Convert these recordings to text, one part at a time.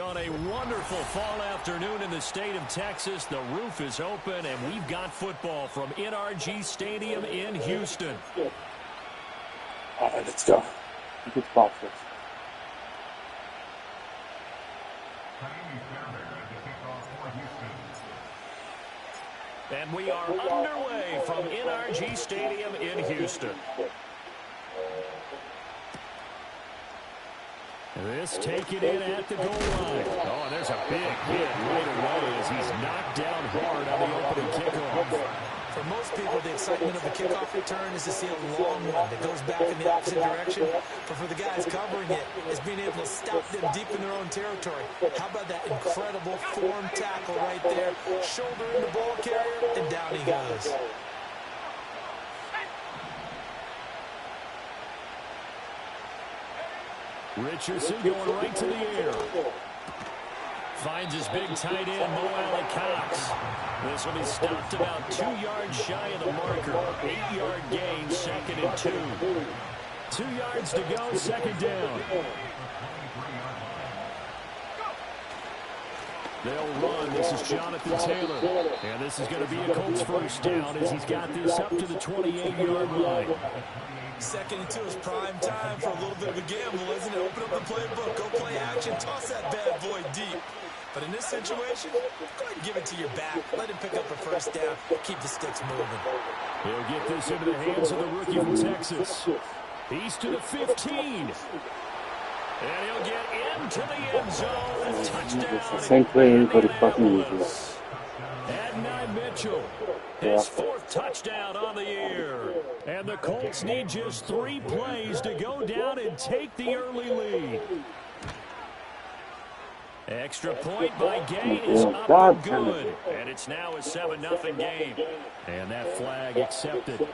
On a wonderful fall afternoon in the state of Texas, the roof is open, and we've got football from NRG Stadium in Houston. All right, let's go. Good spot for us. And we are underway from NRG Stadium in Houston. This taken in at the goal line. Oh, there's a big hit right away as he's knocked down hard on the opening kickoff. For most people, the excitement of the kickoff return is to see a long one that goes back in the opposite direction. But for the guys covering it, it's being able to stop them deep in their own territory. How about that incredible form tackle right there? Shoulder in the ball carrier, and down he goes. Richardson going right to the air. Finds his big tight end, Mo Alley-Cox. This will be stopped about 2 yards shy of the marker. 8-yard gain, 2nd and 2. 2 yards to go, 2nd down. They'll run. This is Jonathan Taylor. And this is going to be a Colts first down as he's got this up to the 28-yard line. 2nd and 2 is prime time for a little bit of a gamble, isn't it? Open up the playbook, go play action, toss that bad boy deep. But in this situation, go ahead and give it to your back. Let him pick up a first down. Keep the sticks moving. He'll get this into the hands of the rookie from Texas. He's to the 15. And he'll get into the end zone. Touchdown. Same play, but it's fucking easy. Adonai Mitchell, his 4th touchdown on the year. And the Colts need just 3 plays to go down and take the early lead. Extra point by Gay is up and good. And it's now a 7-0 game. And that flag accepted.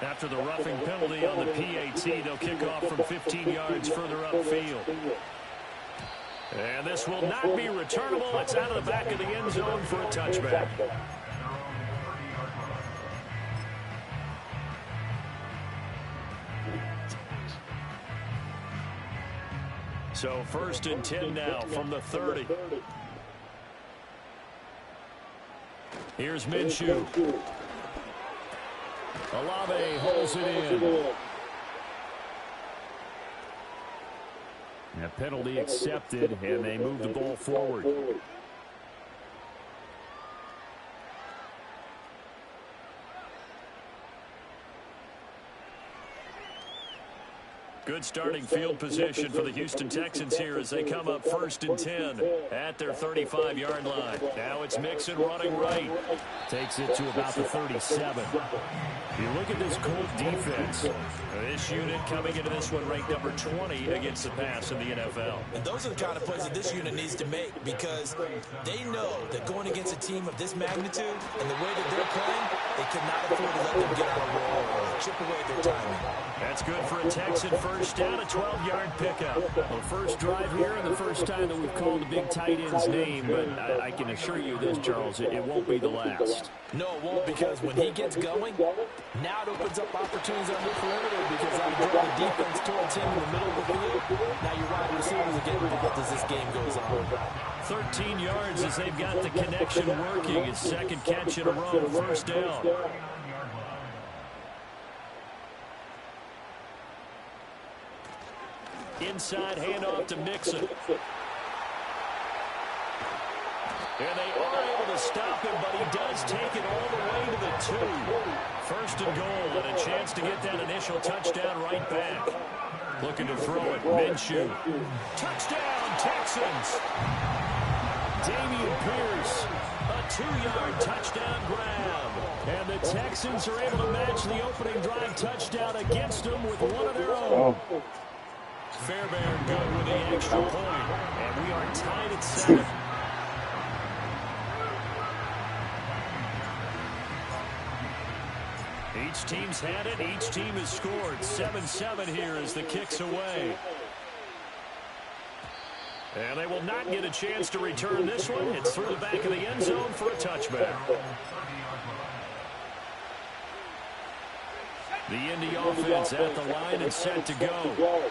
After the roughing penalty on the PAT, they'll kick off from 15 yards further upfield. And this will not be returnable. It's out of the back of the end zone for a touchback. So 1st and 10 now from the 30. Here's Minshew. Olave holds it in. A penalty accepted, and they move the ball forward. Good starting field position for the Houston Texans here as they come up 1st and 10 at their 35-yard line. Now it's Mixon running right. Takes it to about the 37. You look at this Colt defense. This unit coming into this one ranked number 20 against the pass in the NFL. And those are the kind of plays that this unit needs to make because they know that going against a team of this magnitude and the way that they're playing, they cannot afford to let them get on a roll or chip away at their timing. That's good for a Texan first down, a 12-yard pickup. Well, first drive here and the first time that we've called the big tight end's name, but I can assure you this, Charles, it won't be the last. No, it won't, because when he gets going, now it opens up opportunities on the perimeter because I draw the defense towards him in the middle of the field. Now your wide receivers are getting picked as this game goes on. 13 yards as they've got the connection working. His 2nd catch in a row, first down. Inside handoff to Mixon. And they are able to stop him, but he does take it all the way to the 2. 1st and goal, and a chance to get that initial touchdown right back. Looking to throw it, Minshew. Touchdown, Texans! Dameon Pierce, a 2-yard touchdown grab. And the Texans are able to match the opening drive touchdown against them with one of their own. Fairbairn good with the extra point. And we are tied at 7. Each team's had it. Each team has scored. 7-7 here as the kick's away. And they will not get a chance to return this one. It's through the back of the end zone for a touchback. The Indy offense at the line and set to go.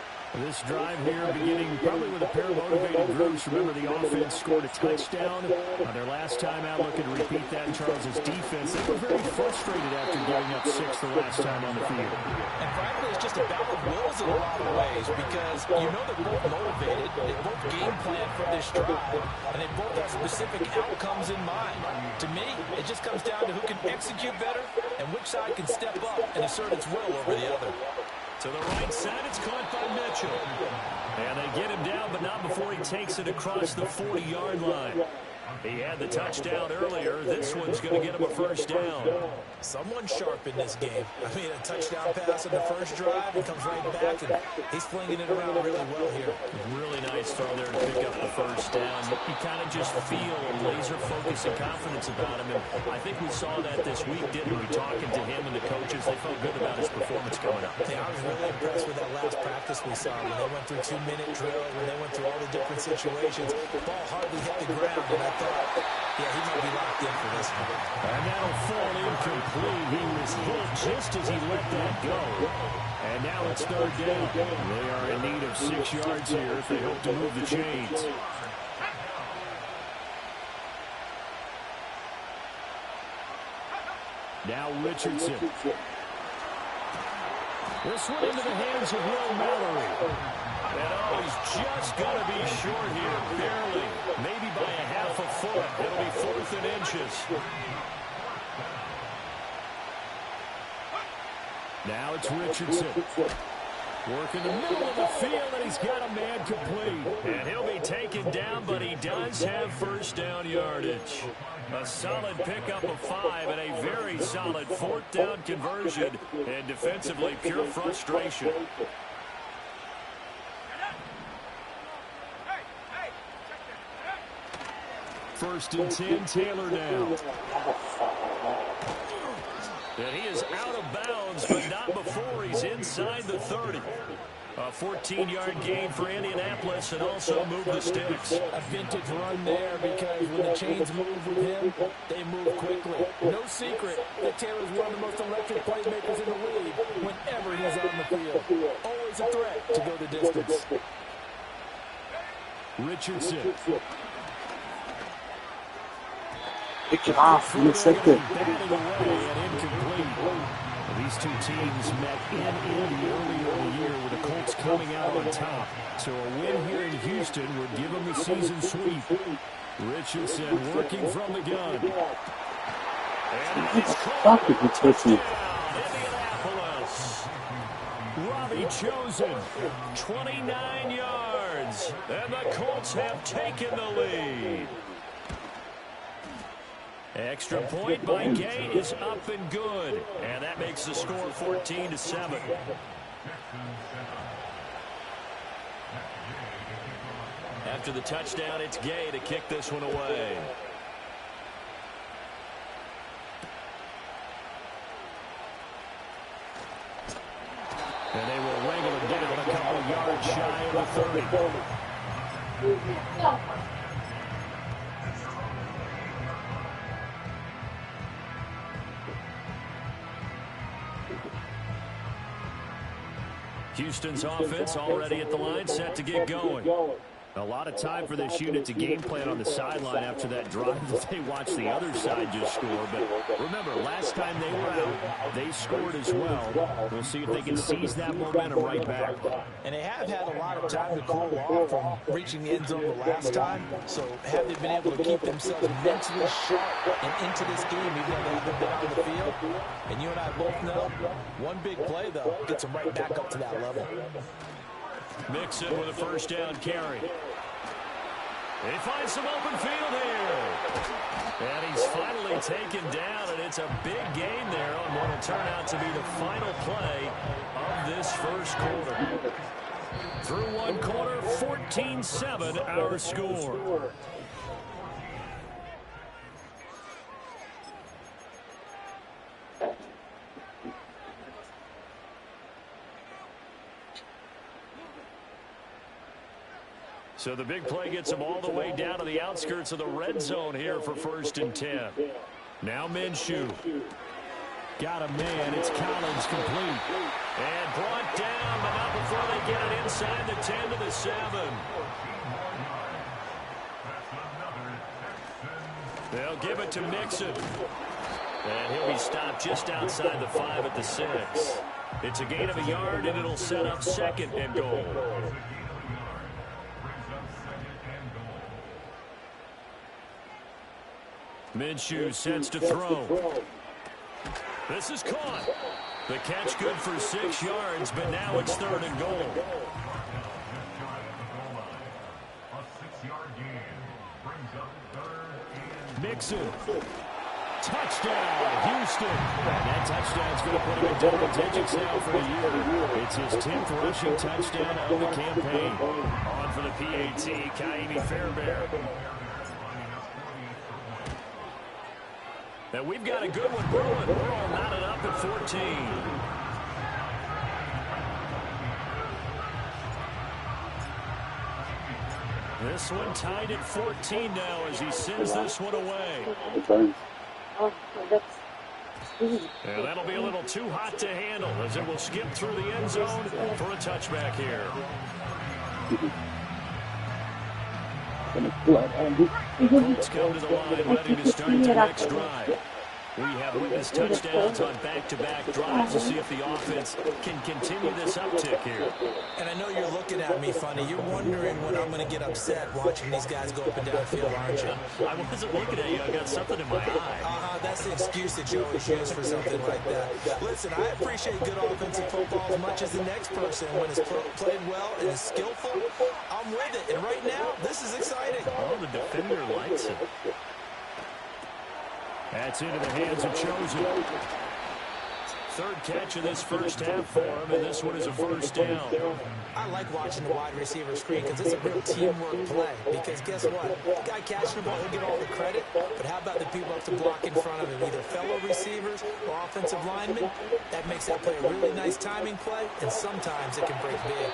This drive here beginning probably with a pair of motivated groups. Remember, the offense scored a touchdown on their last time out. Looking to repeat that. Charles's defense, they were very frustrated after giving up 6 the last time on the field. And frankly, it's just a battle of wills in a lot of ways because you know they're both motivated. They both game plan for this drive, and they both have specific outcomes in mind. To me, it just comes down to who can execute better and which side can step up and assert its will over the other. To the right side, it's caught by Mitchell. And they get him down, but not before he takes it across the 40-yard line. He had the touchdown earlier. This one's going to get him a first down. Someone sharp in this game. I mean, a touchdown pass on the first drive. He comes right back, and he's flinging it around really well here. Really nice throw there to pick up the first down. You kind of just feel a laser focus and confidence about him. And I think we saw that this week, didn't we? Talking to him and the coaches, they felt good about his performance coming up. Yeah, I was really impressed with that last practice we saw when they went through 2-minute drill, when they went through all the different situations. The ball hardly hit the ground, and I thought, yeah, he might be locked in for this one. And that'll fall incomplete. He was hit just as he let that go. And now it's third down. They are in need of 6 yards here if they hope to move the chains. Now Richardson. This one into the hands of Will Mallory. And oh, he's just going to be short here, barely. Maybe by a half a foot. It'll be 4th and inches. Now it's Richardson. Working the middle of the field, and he's got a man complete. And he'll be taken down, but he does have first down yardage. A solid pickup of 5 and a very solid 4th down conversion. And defensively, pure frustration. First and 10, Taylor now. And he is out of bounds, but not before he's inside the 30. A 14-yard gain for Indianapolis and also move the sticks. A vintage run there because when the chains move with him, they move quickly. No secret that Taylor's one of the most electric playmakers in the league whenever he's on the field. Always a threat to go the distance. Richardson. Pick it off, you second. These two teams met in Indy earlier in the year with the Colts coming out on top. So a win here in Houston would give them the season sweep. Richardson working from the gun. And it's caught. Indianapolis. Robbie Chosen, 29 yards. And the Colts have taken the lead. Extra point by Gay is up and good. And that makes the score 14-7. After the touchdown, it's Gay to kick this one away. And they will wrangle him down a couple of yards shy of the 30. Houston's offense already at the line, set to get going. A lot of time for this unit to game plan on the sideline after that drive that they watched the other side just score. But remember, last time they were out, they scored as well. We'll see if they can seize that momentum right back. And they have had a lot of time to cool off from reaching the end zone the last time. So have they been able to keep themselves mentally sharp and into this game, even though they haven't been on the field? And you and I both know, one big play, though, gets them right back up to that level. Mixon with a first down carry. They find some open field here. And he's finally taken down, and it's a big gain there on what will turn out to be the final play of this first quarter. Through one quarter, 14-7 our score. So the big play gets them all the way down to the outskirts of the red zone here for 1st and 10. Now Minshew. Got a man. It's Collins complete. And brought down, but not before they get it inside the 10 to the 7. They'll give it to Mixon. And he'll be stopped just outside the 5 at the 6. It's a gain of a yard, and it'll set up 2nd and goal. Minshew sets to throw. This is caught. The catch good for 6 yards, but now it's 3rd and goal. Mixon. Touchdown, Houston. And that touchdown's going to put him in double digits now for the year. It's his 10th rushing touchdown of the campaign. On for the PAT, Kaimi Fairbairn. And we've got a good one brewing. We're all knotted up at 14. This one tied at 14 now as he sends this one away. And that'll be a little too hot to handle as it will skip through the end zone for a touchback here. Colts come to the line, ready to start their next drive. We have witnessed touchdowns on back-to-back drives to see if the offense can continue this uptick here. And I know you're looking at me funny. You're wondering when I'm going to get upset watching these guys go up and down the field, aren't you? I wasn't looking at you. I got something in my eye. That's the excuse that you always use for something like that. Listen, I appreciate good offensive football as much as the next person. When it's played well and is skillful, I'm with it. And right now, this is exciting. Oh, the defender likes it. That's into the hands of Chosen. 3rd catch of this first half for him, and this one is a first down. I like watching the wide receiver screen because it's a real teamwork play. Because guess what? The guy catching the ball, he'll get all the credit. But how about the people up to block in front of him, either fellow receivers or offensive linemen? That makes that play a really nice timing play, and sometimes it can break big.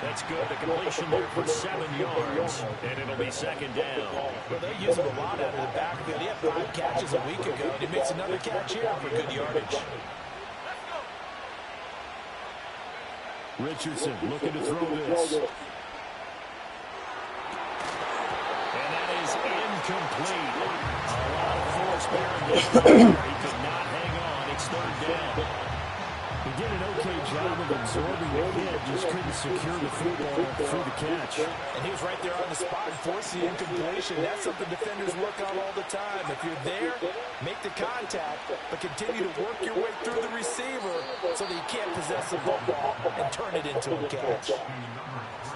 That's good. The completion there for 7 yards, and it'll be 2nd down. Well, they use him a lot out of the backfield. He had 5 catches a week ago, and he makes another catch here for good yardage. Richardson looking to throw this. And that is incomplete. A lot of force bearing. He could not hang on. It's 3rd down. He did an okay job of absorbing the hit, just couldn't secure the football through the catch. And he was right there on the spot and forced the incompletion. That's something defenders work on all the time. If you're there, make the contact, but continue to work your way through the receiver so that you can't possess the football and turn it into a catch.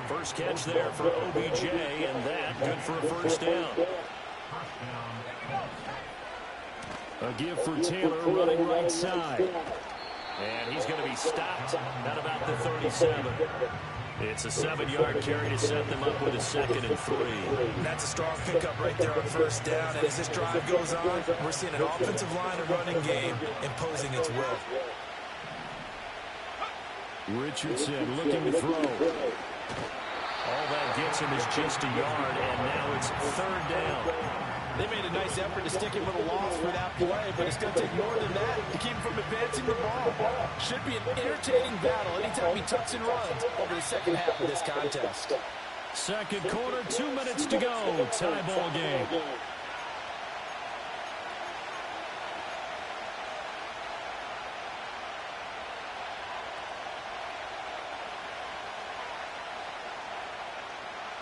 First catch there for OBJ, and that good for a first down. A give for Taylor running right side. And he's going to be stopped at about the 37. It's a 7-yard carry to set them up with a 2nd and 3. That's a strong pickup right there on first down. And as this drive goes on, we're seeing an offensive line and running game imposing its will. Richardson looking to throw. All that gets him is just a yard, and now it's 3rd down. They made a nice effort to stick him with a loss for that play, but it's going to take more than that to keep him from advancing the ball. Should be an entertaining battle anytime he tucks and runs over the second half of this contest. Second quarter, 2 minutes to go. Tie ball game.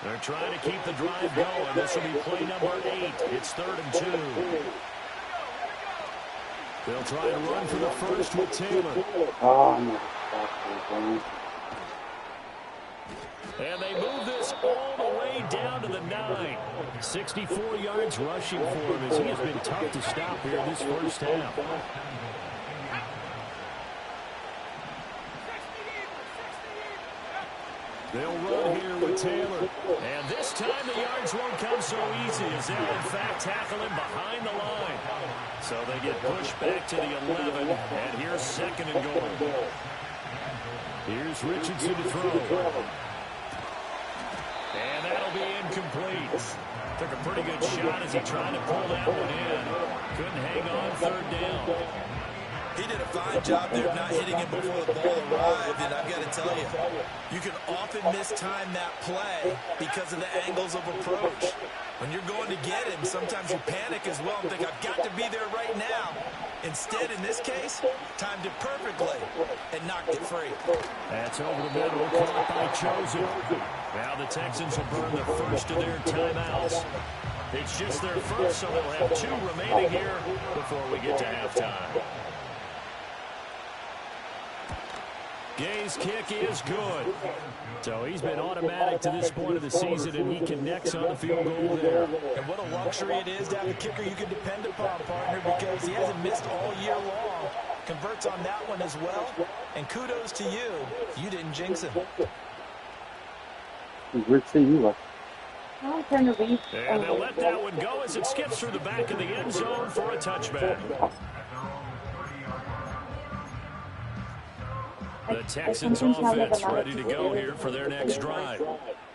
They're trying to keep the drive going. This will be play number 8. It's 3rd and 2. They'll try to run for the first with Taylor. And they move this all the way down to the 9. 64 yards rushing for him as he has been tough to stop here this first half. They'll run here with Taylor. And this time the yards won't come so easy as they'll in fact tackle him behind the line. So they get pushed back to the 11. And here's 2nd and goal. Here's Richardson to throw. And that'll be incomplete. Took a pretty good shot as he tried to pull that one in. Couldn't hang on 3rd down. He did a fine job there of not hitting him before the ball arrived, and I've got to tell you, you can often mistime that play because of the angles of approach. When you're going to get him, sometimes you panic as well and think, I've got to be there right now. Instead, in this case, timed it perfectly and knocked it free. That's over the middle, caught by Chosen. Now the Texans will burn the first of their timeouts. It's just their first, so they'll have 2 remaining here before we get to halftime. Gay's kick is good. So he's been automatic to this point of the season, and he connects on the field goal there. And what a luxury it is to have a kicker you can depend upon, partner, because he hasn't missed all year long. Converts on that one as well. And kudos to you. You didn't jinx him. Good to you. And they'll let that one go as it skips through the back of the end zone for a touchback. The Texans offense ready to go here for their next drive.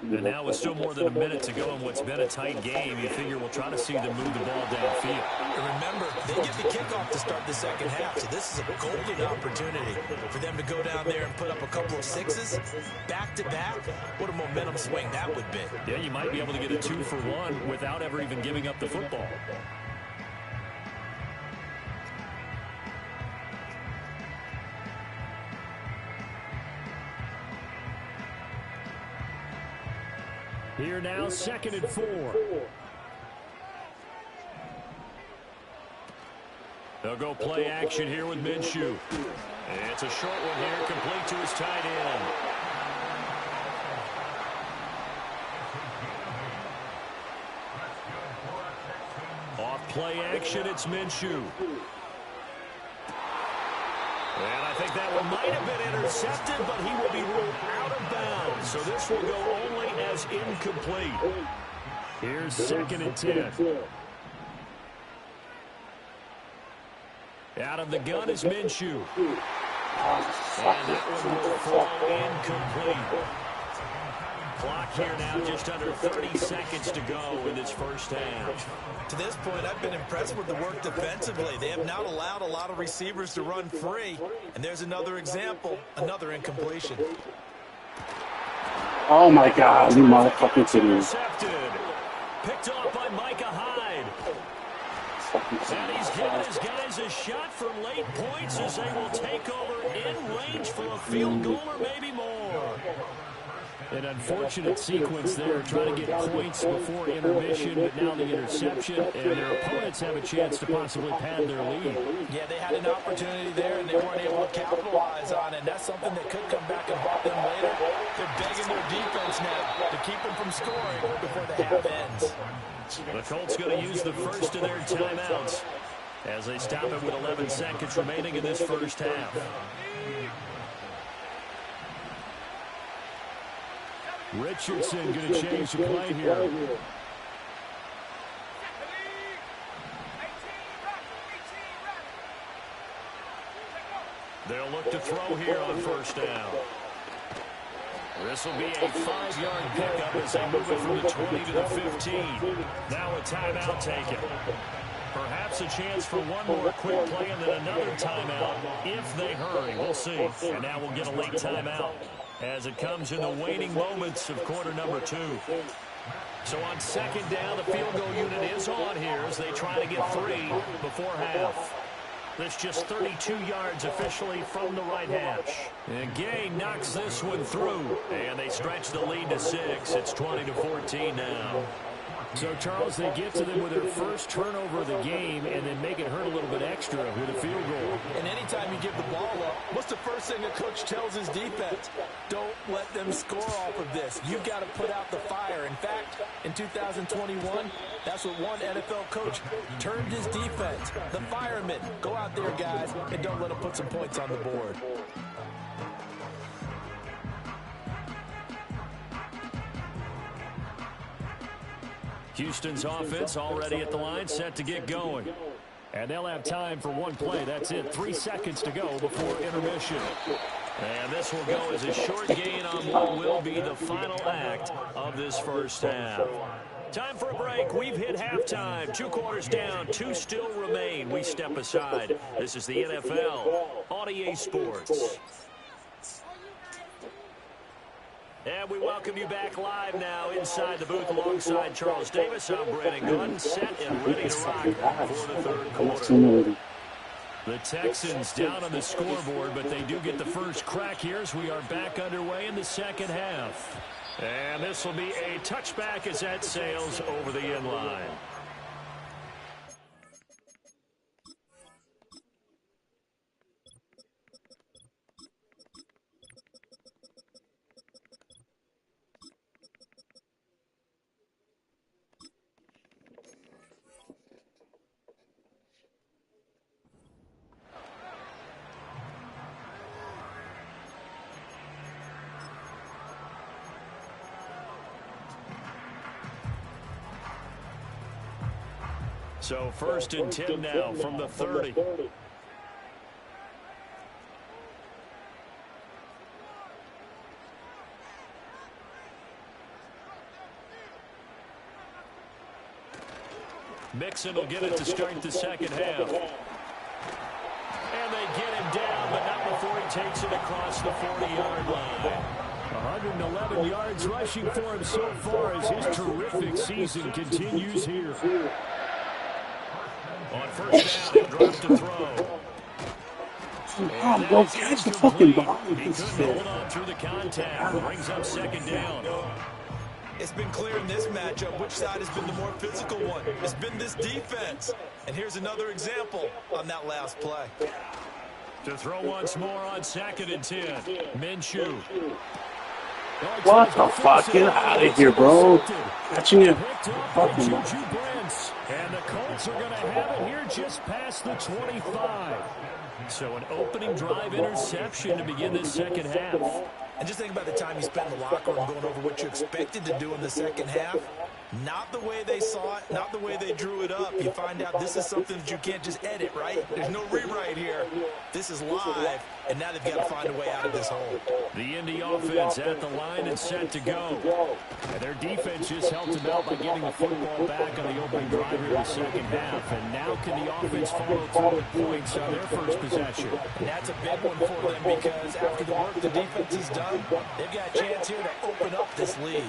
And now with still more than a minute to go in what's been a tight game, you figure we'll try to see them move the ball downfield. And remember, they get the kickoff to start the second half, so this is a golden opportunity for them to go down there and put up a couple of sixes back-to-back. What a momentum swing that would be. Yeah, you might be able to get a 2-for-1 without ever even giving up the football. Here now, 2nd and 4. They'll go play action here with Minshew. And it's a short one here, complete to his tight end. Off play action, it's Minshew. And I think that one might have been intercepted, but he will be ruled out of bounds. So this will go only as incomplete. Here's 2nd and 10. Out of the gun is Minshew. And that one will fall incomplete. Clock here now, just under 30 seconds to go in this first half. To this point, I've been impressed with the work defensively. They have not allowed a lot of receivers to run free. And there's another example, another incompletion. Oh my God, you motherfucking kidding. Picked off by Micah Hyde. And he's given his guys a shot for late points as they will take over in range for a field goal or maybe more. An unfortunate sequence there, trying to get points before intermission, but now the interception, and their opponents have a chance to possibly pad their lead. Yeah, they had an opportunity there, and they weren't able to capitalize on it, and that's something that could come back and haunt them later. They're begging their defense now to keep them from scoring before the half ends. The Colts going to use the first of their timeouts as they stop it with 11 seconds remaining in this first half. Richardson going to change the play here. They'll look to throw here on first down. This will be a 5-yard pickup as they move it from the 20 to the 15. Now a timeout taken. Perhaps a chance for one more quick play and then another timeout if they hurry. We'll see. And now we'll get a late timeout as it comes in the waning moments of quarter number 2. So on second down, the field goal unit is on here as they try to get 3 before half. That's just 32 yards officially from the right hash. And Gay knocks this one through. And they stretch the lead to 6. It's 20-14 now. So, Charles, they get to them with their first turnover of the game and then make it hurt a little bit extra with a field goal. And anytime you give the ball up, what's the first thing a coach tells his defense? Don't let them score off of this. You've got to put out the fire. In fact, in 2021, that's what one NFL coach termed his defense. The firemen. Go out there, guys, and don't let them put some points on the board. Houston's offense already at the line, set to get going. And they'll have time for one play. That's it. 3 seconds to go before intermission. And this will go as a short gain on what will be the final act of this first half. Time for a break. We've hit halftime. 2 quarters down. 2 still remain. We step aside. This is the NFL on EA Sports. And we welcome you back live now inside the booth alongside Charles Davis. I'm Brandon Gunn, set and ready to rock for the third quarter. The Texans down on the scoreboard, but they do get the first crack here as we are back underway in the second half. And this will be a touchback as that sails over the end line. So 1st and 10 now from the 30. Mixon will get it to start the second half. And they get him down, but not before he takes it across the 40-yard line. 111 yards rushing for him so far as his terrific season continues here. On first down, he'll drop to throw. Come on, bro, catch the fucking ball. He couldn't hold on through the contact. Brings up second down. It's been clear in this matchup which side has been the more physical one. It's been this defense. And here's another example on that last play. To throw once more on 2nd and 10. Minshew. What the fuck? Get out of here, bro. Catching it. Fucking and the Colts are going to have it here just past the 25. So an opening drive interception to begin this second half. And just think about the time you spent in the locker room going over what you expected to do in the second half. Not the way they saw it, not the way they drew it up. You find out this is something that you can't just edit, right? There's no rewrite here. This is live, and now they've got to find a way out of this hole. The Indy offense at the line and set to go. And their defense just helped them out by getting the football back on the opening drive in the second half. And now can the offense follow through with points on their first possession? And that's a big one for them because after the work the defense has done, they've got a chance here to open up this lead.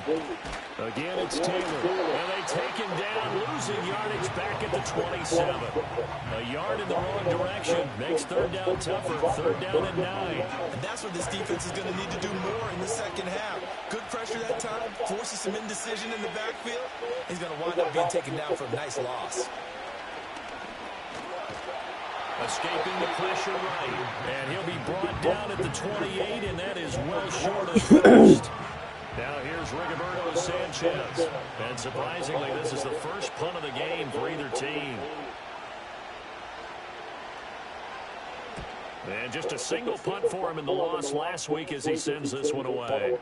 Again, it's Taylor. And they take him down, losing yardage back at the 27. A yard in the wrong direction makes third down tougher. 3rd down and 9. And that's what this defense is going to need to do more in the second half. Good pressure that time, forces some indecision in the backfield. He's going to wind up being taken down for a nice loss. Escaping the pressure right. And he'll be brought down at the 28, and that is well short of first. Now here's Rigoberto Sanchez. And surprisingly, this is the first punt of the game for either team. And just a single punt for him in the loss last week as he sends this one away.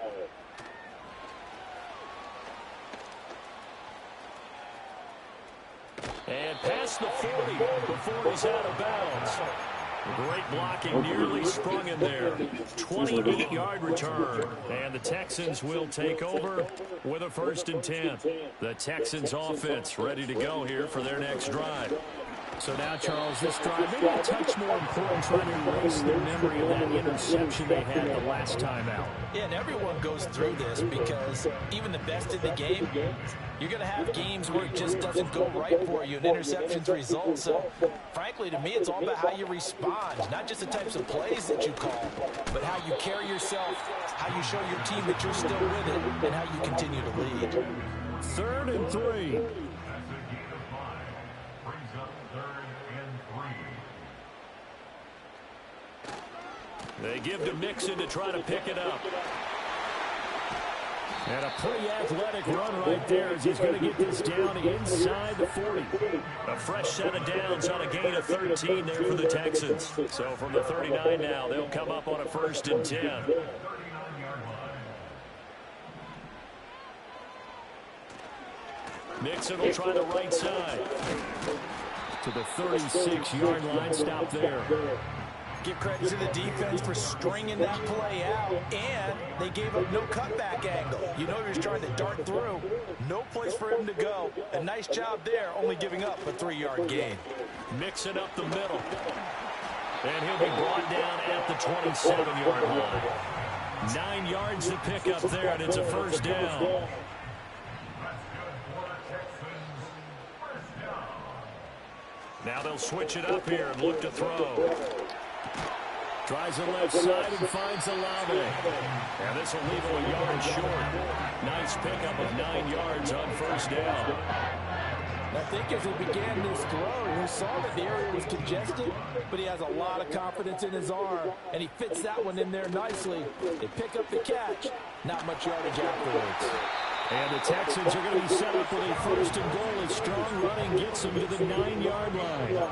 And past the 40 before he's out of bounds. Great blocking, nearly sprung in there. 28-yard return. And the Texans will take over with a 1st and 10. The Texans offense ready to go here for their next drive. So now, Charles, this drive, maybe a touch more important, trying to erase their memory of that interception they had the last time out. Yeah, and everyone goes through this because even the best in the game, you're going to have games where it just doesn't go right for you, and interceptions result. So, frankly, to me, it's all about how you respond, not just the types of plays that you call, but how you carry yourself, how you show your team that you're still with it, and how you continue to lead. 3rd and 3. They give to Mixon to try to pick it up. And a pretty athletic run right there as he's going to get this down inside the 40. A fresh set of downs on a gain of 13 there for the Texans. So from the 39 now, they'll come up on a 1st and 10. Mixon will try the right side. To the 36-yard line, stop there. Give credit to the defense for stringing that play out, and they gave up no cutback angle. You know he was trying to dart through. No place for him to go. A nice job there, only giving up a 3-yard gain. Mixing up the middle. And he'll be brought down at the 27-yard line. 9 yards to pick up there, and it's a first down. Now they'll switch it up here and look to throw. Tries the left side and finds Olave. And this will leave him a yard short. Nice pickup of 9 yards on first down. I think as he began this throw, he saw that the area was congested, but he has a lot of confidence in his arm, and he fits that one in there nicely. They pick up the catch. Not much yardage afterwards. And the Texans are going to be set up with a first and goal as strong running gets them to the 9-yard line.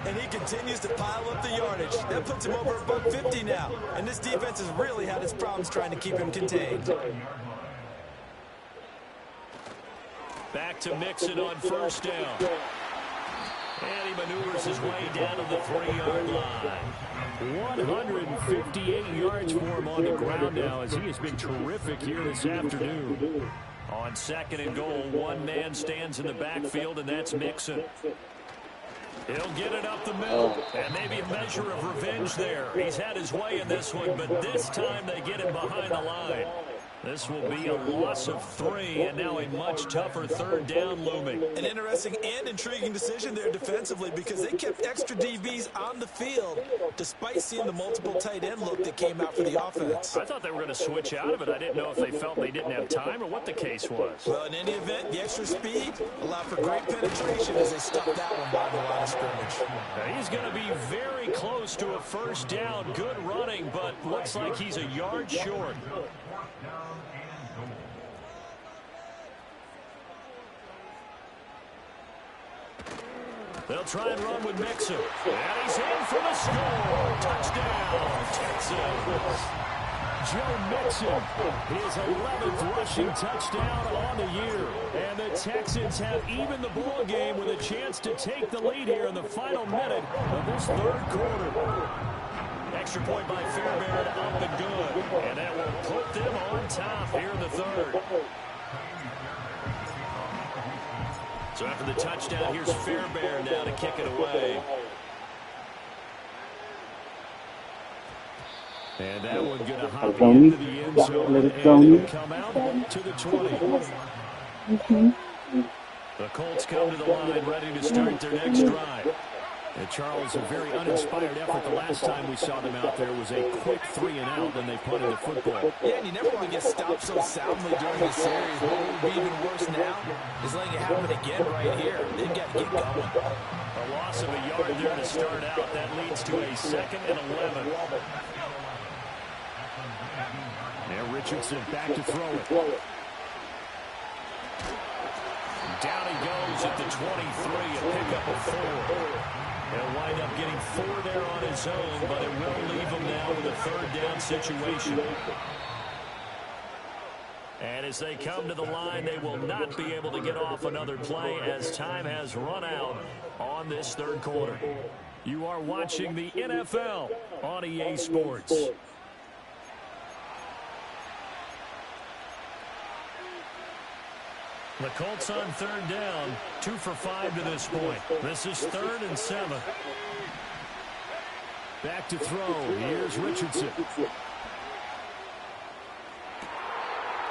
And he continues to pile up the yardage. That puts him over above 50 now. And this defense has really had its problems trying to keep him contained. Back to Mixon on first down. And he maneuvers his way down to the 3-yard line. 158 yards for him on the ground now as he has been terrific here this afternoon. On second and goal, one man stands in the backfield, and that's Mixon. He'll get it up the middle, and maybe a measure of revenge there. He's had his way in this one, but this time they get him behind the line. This will be a loss of 3, and now a much tougher third down looming. An interesting and intriguing decision there defensively because they kept extra DBs on the field despite seeing the multiple tight end look that came out for the offense. I thought they were going to switch out of it. I didn't know if they felt they didn't have time or what the case was. Well, in any event, the extra speed allowed for great penetration as they stopped that one by the line of scrimmage. Now, he's going to be very close to a first down. Good running, but looks like he's a yard short. They'll try and run with Mixon. And he's in for the score. Touchdown, Texans. Joe Mixon, his 11th rushing touchdown on the year. And the Texans have evened the ball game with a chance to take the lead here in the final minute of this third quarter. Extra point by Fairbairn, up and good. And that will put them on top here in the third. So after the touchdown, here's Fairbairn now to kick it away. And that one going to hop into the end zone and come out to the 20. The Colts come to the line ready to start their next drive. And Charles, a very uninspired effort. The last time we saw them out there was a quick 3-and-out, then they punted the football. Yeah, and you never want to get stopped so soundly during the series. What would be even worse now is letting it happen again right here. They've got to get going. A loss of a yard there to start out. That leads to a 2nd and 11. Now Richardson back to throw it. Down he goes at the 23, a pickup of 4. He'll wind up getting 4 there on his own, but it will leave him now with a third down situation. And as they come to the line, they will not be able to get off another play as time has run out on this third quarter. You are watching the NFL on EA Sports. The Colts on third down, 2 for 5 to this point. This is 3rd and 7. Back to throw. Here's Richardson.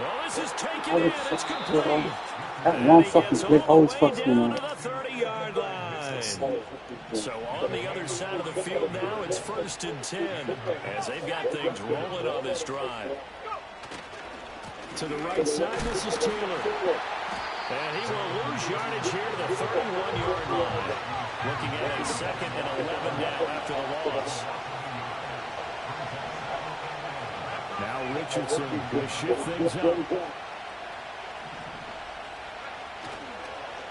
Well, this is taken in. It's complete. That one fucking big hole's fucking down to the 30-yard line. So on the other side of the field now, it's 1st and 10 as they've got things rolling on this drive. To the right side, this is Taylor. And he will lose yardage here to the 31-yard line. Looking at a 2nd and 11 now after the loss. Now Richardson will shift things up.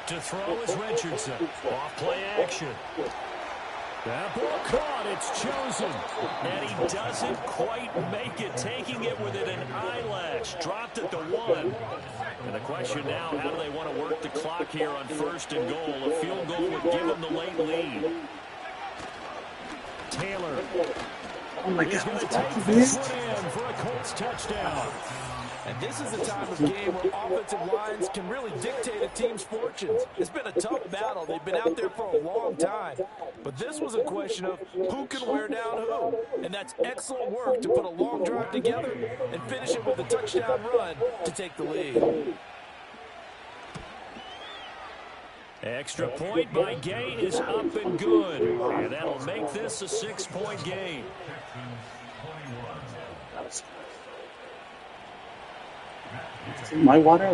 To throw is Richardson. Off play action. That ball caught. It's chosen. And he doesn't quite make it. Taking it within an eyelash. Dropped at the 1. And the question now, how do they want to work the clock here on 1st and goal? A field goal would give them the late lead. Taylor. Oh my He's God, going to that's take a this miss. one in for a Colts touchdown. And this is a time of game where offensive lines can really dictate a team's fortunes. It's been a tough battle. They've been out there for a long time. But this was a question of who can wear down who. And that's excellent work to put a long drive together and finish it with a touchdown run to take the lead. Extra point by Gay is up and good. And that'll make this a 6-point game. My water?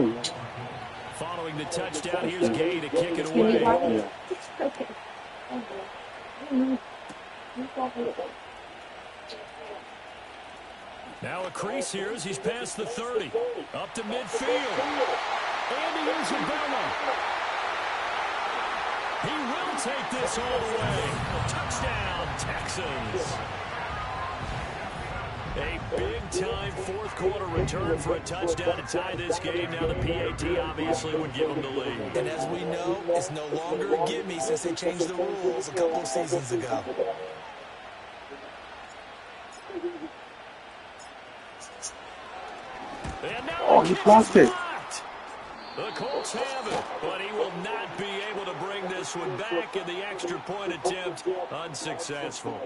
Following the touchdown, here's Gay to kick it away. Now a crease here as he's past the 30. Up to midfield. Andy Isabella. He will take this all the way. Touchdown, Texans. A big-time fourth-quarter return for a touchdown to tie this game. Now the PAT obviously would give them the lead. And as we know, it's no longer a gimme since they changed the rules a couple of seasons ago. Oh, he blocked it. The Colts have it, but he will not be able to bring this one back, in the extra point attempt unsuccessful.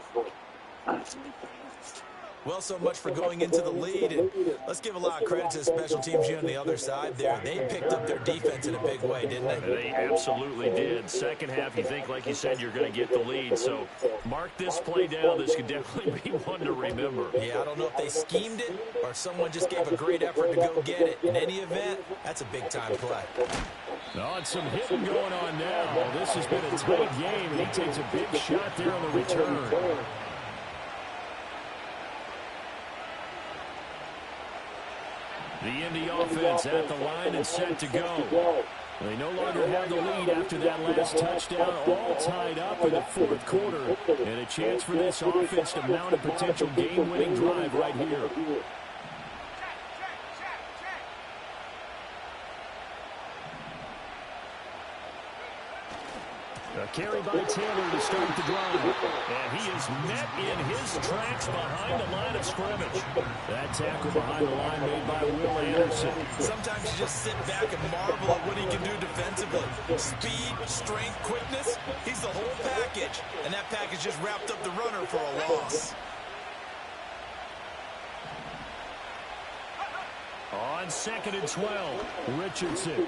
Well, so much for going into the lead, and let's give a lot of credit to the special teams unit on the other side there. They picked up their defense in a big way, didn't they? They absolutely did. Second half, you think, like you said, you're going to get the lead. So mark this play down. This could definitely be one to remember. Yeah, I don't know if they schemed it or if someone just gave a great effort to go get it. In any event, that's a big-time play. Oh, and some hitting going on now. This has been a tight game, and he takes a big shot there on the return. The Indy offense at the line and set to go. They no longer have the lead after that last touchdown, all tied up in the fourth quarter. And a chance for this offense to mount a potential game-winning drive right here. A carry by Taylor to start the drive. And he is met in his tracks behind the line of scrimmage. That tackle behind the line made by Will Anderson. Sometimes you just sit back and marvel at what he can do defensively. Speed, strength, quickness, he's the whole package. And that package just wrapped up the runner for a loss. On 2nd and 12, Richardson.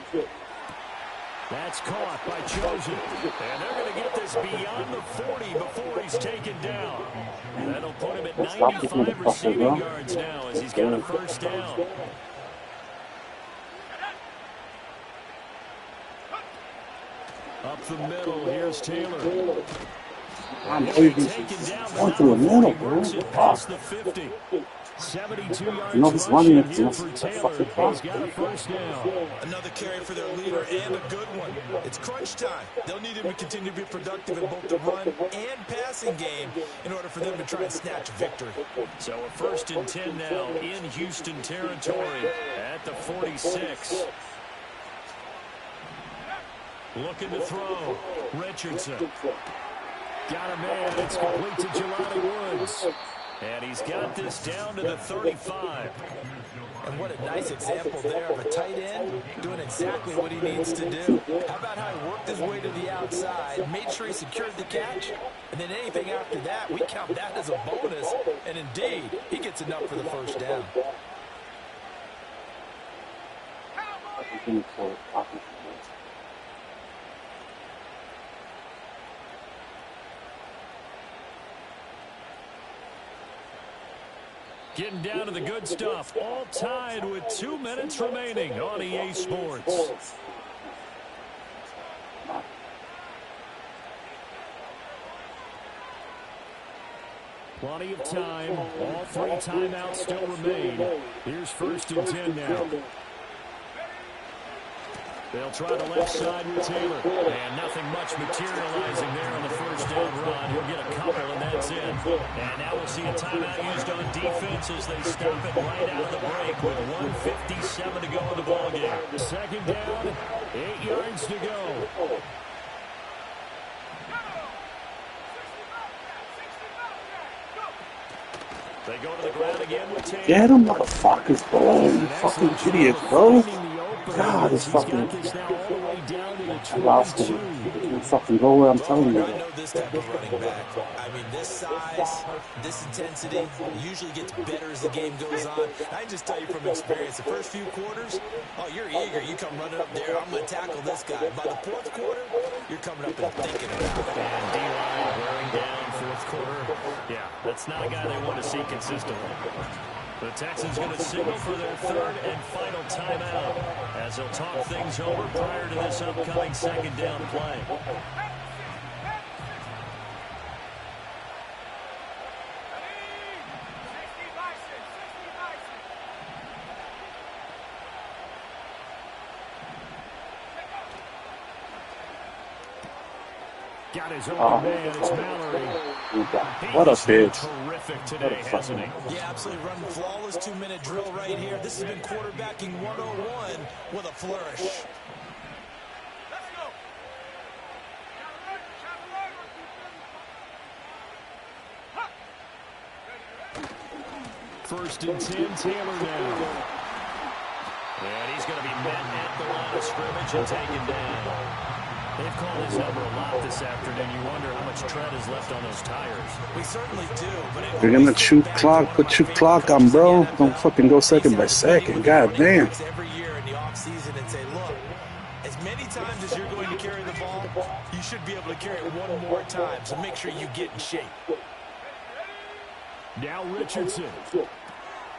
that's caught by Chosen. And they're going to get this beyond the 40 before he's taken down. That'll put him at 95 receiving yards now as he's got a first down. Up the middle, here's Taylor. I'm even going through the middle, bro. Past the 50. 72 yards You know, he's running it. here for Taylor. He's got a first down. Another carry for their leader and a good one. It's crunch time. They'll need him to continue to be productive in both the run and passing game in order for them to try and snatch a victory. So a 1st and 10 now in Houston territory at the 46. Looking to throw. Richardson. Got a man. It's complete to Jelani Woods. And he's got this down to the 35. And what a nice example there of a tight end doing exactly what he needs to do. How about how he worked his way to the outside, made sure he secured the catch, and then anything after that, we count that as a bonus. And indeed, he gets enough for the first down. Getting down to the good stuff. All tied with 2 minutes remaining on EA Sports. Plenty of time. All 3 timeouts still remain. Here's 1st and 10 now. They'll try the left side with Taylor. And nothing much materializing there on the first down run. He'll get a couple, and that's it. And now we'll see a timeout used on defense as they stop it right out of the break with 1:57 to go in the ballgame. 2nd down, 8 yards to go. They go to the ground again with Taylor. Get him, motherfuckers, bro. You fucking idiots, bro. God, this fucking... I lost him. He can fucking go where I'm telling you. I know this type of running back. I mean, this size, this intensity usually gets better as the game goes on. I can just tell you from experience, the first few quarters, oh, you're eager. You come running up there, I'm going to tackle this guy. By the fourth quarter, you're coming up and thinking about it. And D-line wearing down fourth quarter. Yeah, that's not a guy they want to see consistently. The Texans going to signal for their third and final timeout as they'll talk things over prior to this upcoming second down play. Got his own man. It's Mallory. What a bitch. Terrific today, hasn't he? Yeah, absolutely running flawless 2-minute drill right here. This has been quarterbacking 101 with a flourish. First and 10, Taylor now. And he's going to be met at the line of scrimmage and taken down. They've called his number a lot this afternoon. You wonder how much tread is left on those tires. We certainly do. But You're gonna chew clock, put your clock on, bro. Don't fucking go second by second. God damn. Every year in the offseason and say, look, as many times as you're going to carry the ball, you should be able to carry it one more time. So make sure you get in shape. Now Richardson.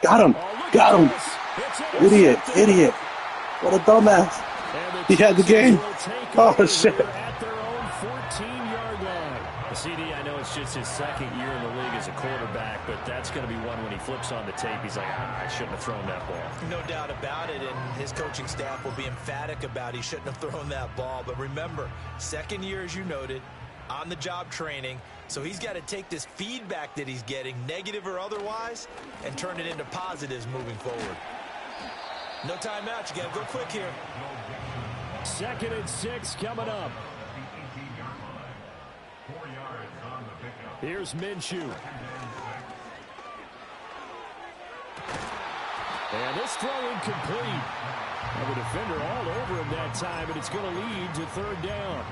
Got him. Got him. Idiot. Idiot. What a dumbass. He had the game. Oh, shit. At their own 14-yard line. The CD, I know it's just his second year in the league as a quarterback, but that's going to be one when he flips on the tape. He's like, I shouldn't have thrown that ball. No doubt about it, and his coaching staff will be emphatic about he shouldn't have thrown that ball. But remember, second year, as you noted, on-the-job training. So he's got to take this feedback that he's getting, negative or otherwise, and turn it into positives moving forward. No timeout. You got to go quick here. 2nd and 6 coming up. Here's Minshew. And this throw incomplete. And the defender all over him that time, and it's going to lead to third down.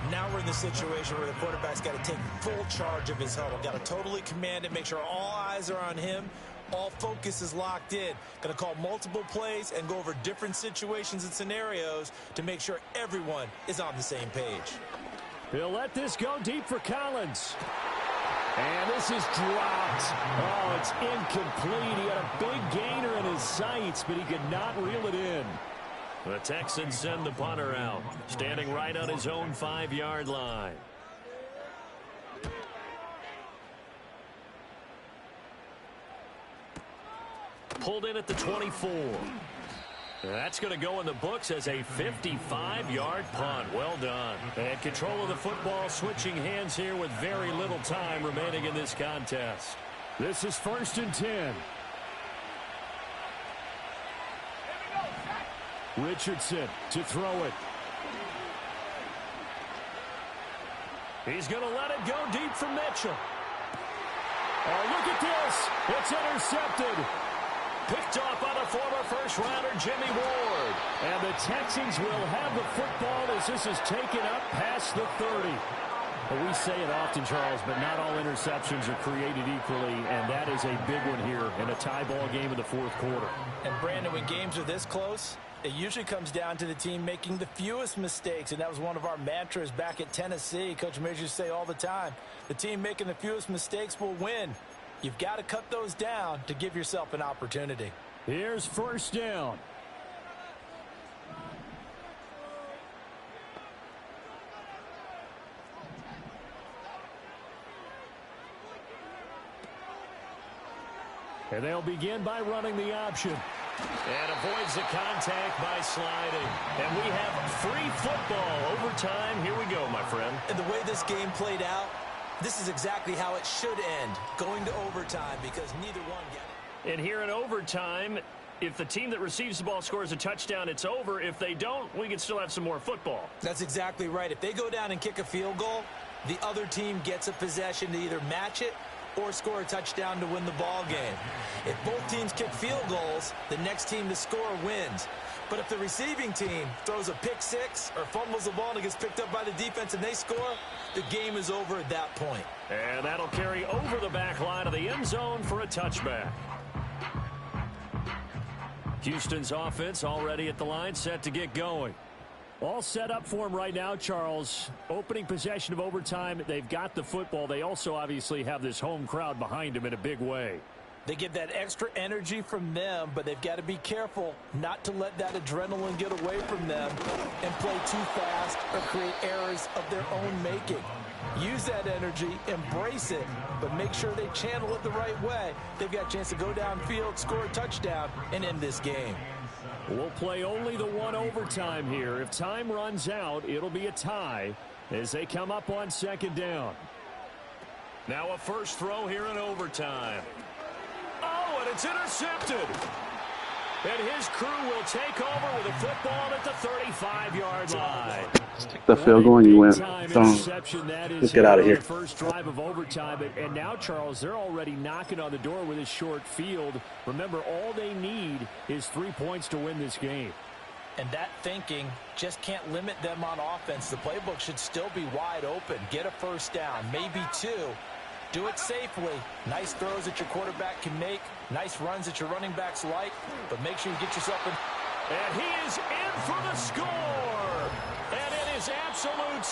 Now we're in the situation where the quarterback's got to take full charge of his huddle. Got to totally command it, make sure all eyes are on him. All focus is locked in. Going to call multiple plays and go over different situations and scenarios to make sure everyone is on the same page. He'll let this go deep for Collins. And this is dropped. Oh, it's incomplete. He had a big gainer in his sights, but he could not reel it in. The Texans send the punter out, standing right on his own 5-yard line. Pulled in at the 24. That's going to go in the books as a 55-yard punt. Well done. And control of the football switching hands here with very little time remaining in this contest. This is 1st and 10. Richardson to throw it. He's going to let it go deep for Mitchell. Oh, look at this. It's intercepted. Picked off by the former first-rounder Jimmy Ward. And the Texans will have the football as this is taken up past the 30. Well, we say it often, Charles, but not all interceptions are created equally, and that is a big one here in a tie ball game in the fourth quarter. And, Brandon, when games are this close, it usually comes down to the team making the fewest mistakes, and that was one of our mantras back at Tennessee. Coach Majors used to say all the time, the team making the fewest mistakes will win. You've got to cut those down to give yourself an opportunity. Here's 1st down. And they'll begin by running the option. And avoids the contact by sliding. And we have free football. Overtime, here we go, my friend. And the way this game played out, this is exactly how it should end, going to overtime, because neither one got it. And here in overtime, if the team that receives the ball scores a touchdown, it's over. If they don't, we can still have some more football. That's exactly right. If they go down and kick a field goal, the other team gets a possession to either match it or score a touchdown to win the ball game. If both teams kick field goals, the next team to score wins. But if the receiving team throws a pick six or fumbles the ball and it gets picked up by the defense and they score, the game is over at that point. And that'll carry over the back line of the end zone for a touchback. Houston's offense already at the line, set to get going. All set up for him right now, Charles. Opening possession of overtime. They've got the football. They also obviously have this home crowd behind them in a big way. They get that extra energy from them, but they've got to be careful not to let that adrenaline get away from them and play too fast or create errors of their own making. Use that energy, embrace it, but make sure they channel it the right way. They've got a chance to go downfield, score a touchdown, and end this game. We'll play only the one overtime here. If time runs out, it'll be a tie as they come up on second down. Now a first throw here in overtime. Oh, and it's intercepted. And his crew will take over with a football at the 35-yard line. Stick the field goal and you win. Just get out of here. First drive of overtime, and now, Charles, they're already knocking on the door with a short field. Remember, all they need is 3 points to win this game. And that thinking just can't limit them on offense. The playbook should still be wide open. Get a first down, maybe two. Do it safely. Nice throws that your quarterback can make. Nice runs that your running backs like. But make sure you get yourself in. And he is in for the score. And it is absolute